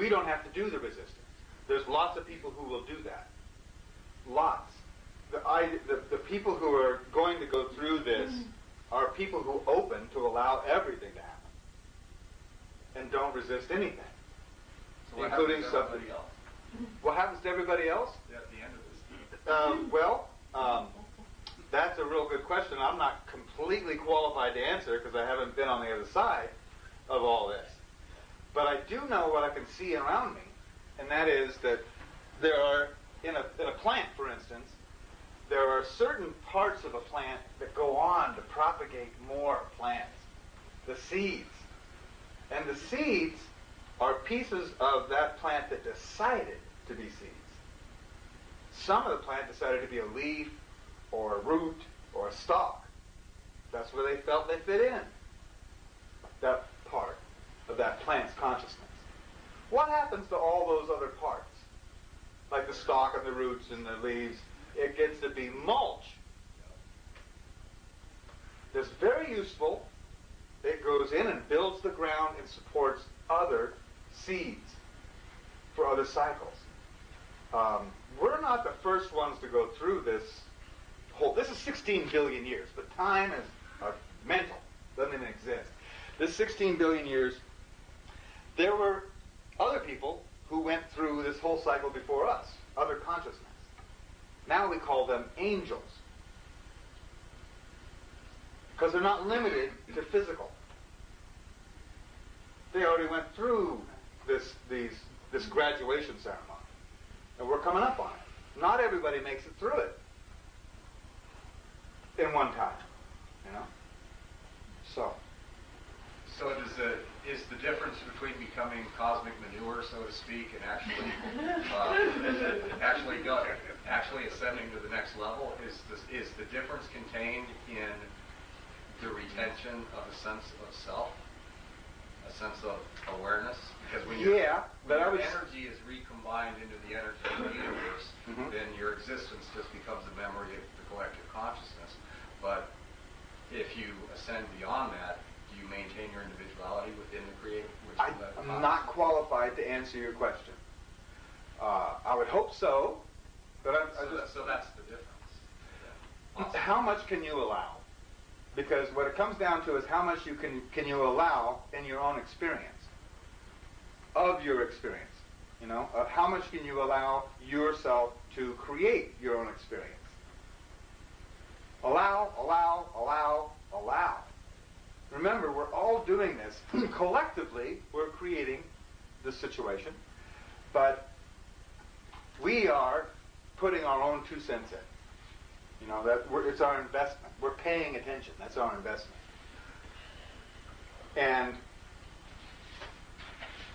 we don't have to do the resistance. There's lots of people who will do that. Lots. The people who are going to go through this are people who open to allow everything to happen and don't resist anything, so including something else. What happens to everybody else? At the end of this. That's a real good question. I'm not completely qualified to answer because I haven't been on the other side of all this. But I do know what I can see around me, and that is that there are, in a plant, for instance, there are certain parts of a plant that go on to propagate more plants, the seeds. And the seeds are pieces of that plant that decided to be seeds. Some of the plant decided to be a leaf or a root or a stalk. That's where they felt they fit in, that part of that plant's consciousness. What happens to all those other parts? Like the stalk and the roots and the leaves, it gets to be mulch. It's very useful. It goes in and builds the ground and supports other seeds for other cycles. We're not the first ones to go through this this is 16 billion years, but time is mental, doesn't even exist. This 16 billion years, there were other people who went through this whole cycle before us, other consciousness. Now we call them angels, because they're not limited to physical. They already went through this graduation ceremony, and we're coming up on it. Not everybody makes it through it in one time, So is the difference between becoming cosmic manure, so to speak, and actually ascending to the next level, is the difference contained in the retention of a sense of self, a sense of awareness? Because when your energy is recombined into the energy of the universe, then your existence just becomes a memory of the collective consciousness. But if you ascend beyond that, do you maintain your individuality within the creative? I'm not qualified to answer your question. I would hope so, but so that's the difference. Yeah. How much can you allow? Because what it comes down to is how much can you allow in your own experience, of your experience. How much can you allow yourself to create your own experience? Allow, allow, allow, allow. Remember, we're all doing this. Collectively, we're creating this situation, but we are putting our own 2 cents in. It's our investment. We're paying attention. That's our investment. And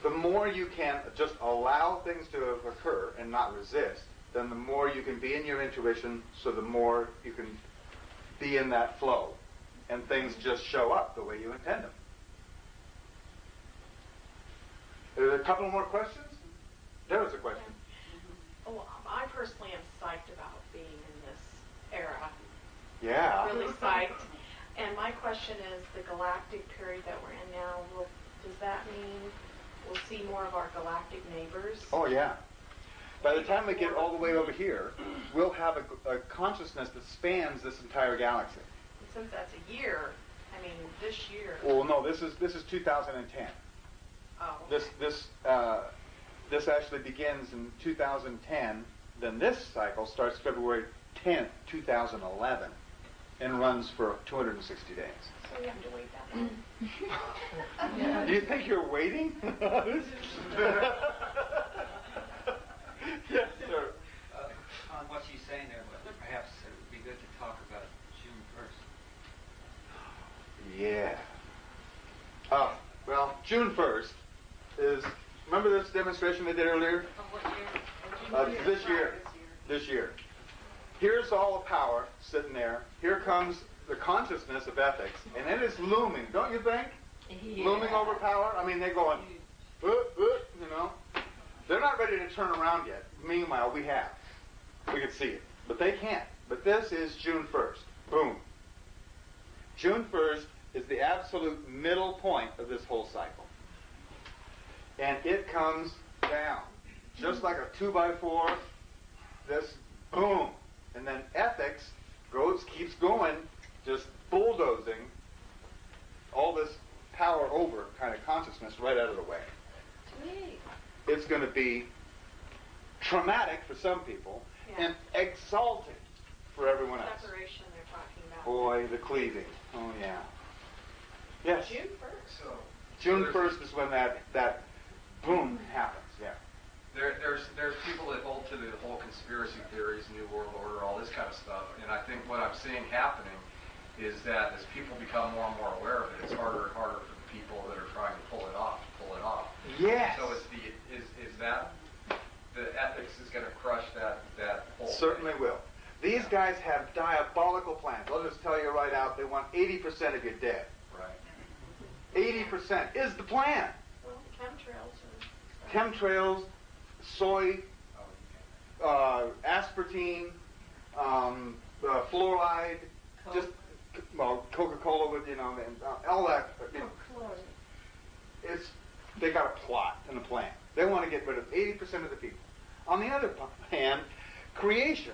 the more you can just allow things to occur and not resist, then the more you can be in your intuition, so the more you can be in that flow, and things just show up the way you intend them. There's a couple more questions? There was a question. Oh, I personally am psyched about being in this era. Yeah. Really psyched. And my question is, the galactic period that we're in now, does that mean we'll see more of our galactic neighbors? Oh, yeah. By the time we get all the way over here, we'll have a consciousness that spans this entire galaxy. Since that's a year, this year. Well, no, this is 2010. Oh. This actually begins in 2010. Then this cycle starts February 10th, 2011, and runs for 260 days. So we have to wait that long. Do you think you're waiting? Yes, sir. On what she's saying there, but perhaps it would be good to talk about June 1st. Yeah. Well, June 1st is, remember this demonstration they did earlier? What year? This year. Here's all the power sitting there. Here comes the consciousness of ethics, and it is looming, don't you think? Yeah. Looming over power. They're going, They're not ready to turn around yet. Meanwhile, we have. We can see it. But they can't. But this is June 1st. Boom. June 1st is the absolute middle point of this whole cycle. And it comes down, just like a 2x4, this boom. And then ethics keeps going, just bulldozing all this power over kind of consciousness right out of the way. Sweet. It's going to be traumatic for some people and exalting for everyone else. Separation they're talking about. Boy, the cleaving. Oh, yeah. Yes. June 1st. So June 1st is when that boom happens, yeah. There's people that hold to the whole conspiracy theories, New World Order, all this kind of stuff, and I think what I'm seeing happening is that as people become more and more aware of it, it's harder and harder for the people that are trying to pull it off. Yes. So is that the ethics is going to crush that whole Certainly thing? will. These guys have diabolical plans. I'll just tell you right out, they want 80% of you dead. Right. 80% is the plan. Well, chemtrails. Chemtrails, soy, aspartame, fluoride, just Coca-Cola with and all that. They got a plot and a plan. They want to get rid of 80% of the people. On the other hand, creation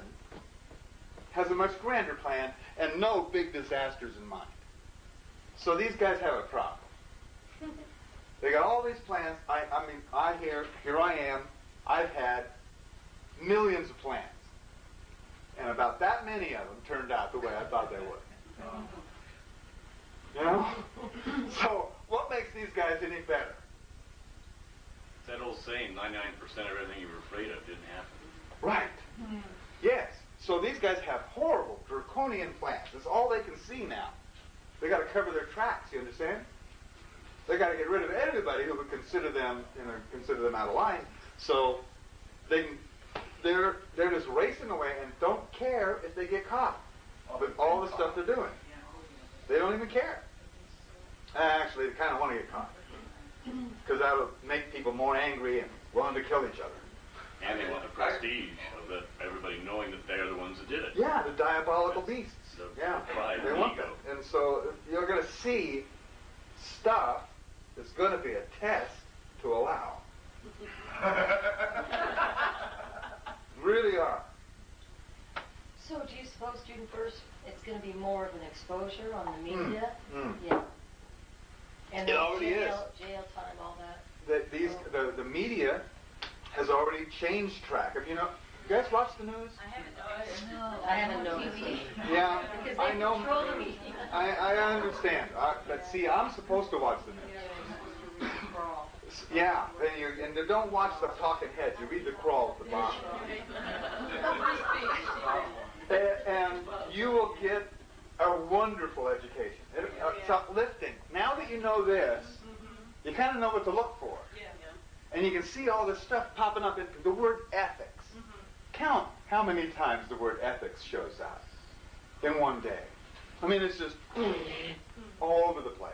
has a much grander plan and no big disasters in mind. So these guys have a problem. They got all these plans. Here I am. I've had millions of plans. And about that many of them turned out the way I thought they would. So what makes these guys any better? That old saying, 99% of everything you were afraid of didn't happen. Right. Yes. So these guys have horrible, draconian plans. That's all they can see now. They got to cover their tracks, you understand? They got to get rid of anybody who would consider them out of line. So they're just racing away and don't care if they get caught with all the stuff they're doing. They don't even care. Actually, they kind of want to get caught because that will make people more angry and willing to kill each other. And they want the prestige of everybody knowing that they're the ones that did it. Yeah, the diabolical beasts. The pride they and want ego. that. And so you're going to see stuff that's going to be a test to allow. Really are. So do you suppose June 1st it's going to be more of an exposure on the media? Mm. Yeah. And It already is. Jail time, all that. The media has already changed track. You guys watch the news? I haven't noticed. Yeah, Because I they know. control the media. I understand. But see, I'm supposed to watch the news. Yeah, and you don't watch the talking heads. You read the crawl at the bottom. And you will get a wonderful education. It's uplifting. Now that you know this, you kind of know what to look for. And you can see all this stuff popping up in the word ethics. Count how many times the word ethics shows up in one day. I mean, it's just all over the place.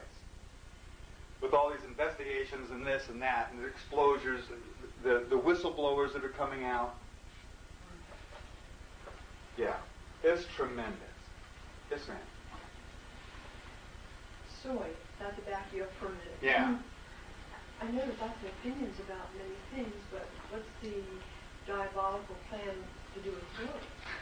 With all these investigations and this and that, and the exposures, the whistleblowers that are coming out. Yeah, it's tremendous. Yes, ma'am. Soy, not to back you up for a minute. Yeah. I know there's lots of opinions about many things, but what's the diabolical plan to do with soy?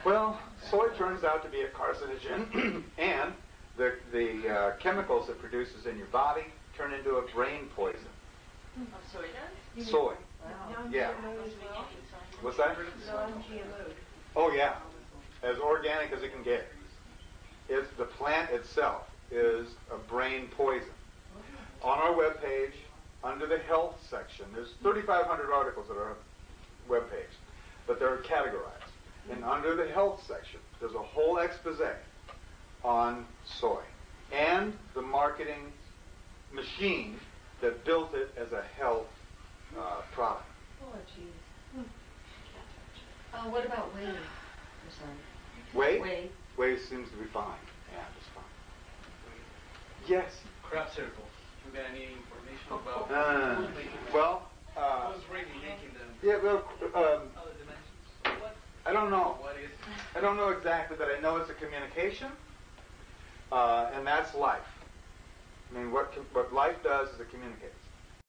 Well, soy turns out to be a carcinogen, and the chemicals it produces in your body turn into a brain poison. Soy does? Soy. Non-GMO Yeah. as well? What's that? Non-GMO. Oh, yeah. As organic as it can get. It's the plant itself is a brain poison. On our webpage, under the health section, there's 3,500 articles that are on the webpage, but they're categorized. And under the health section, there's a whole expose on soy and the marketing machine that built it as a health product. Oh, jeez. What about whey? I'm sorry. Whey? Whey. Whey seems to be fine. Yeah, just fine. Yes. Crop circles. You got any information about Well, who's really making them? yeah, well, Other dimensions? I don't know. What is? I don't know exactly, but I know it's a communication, and that's life. I mean, what life does is it communicates.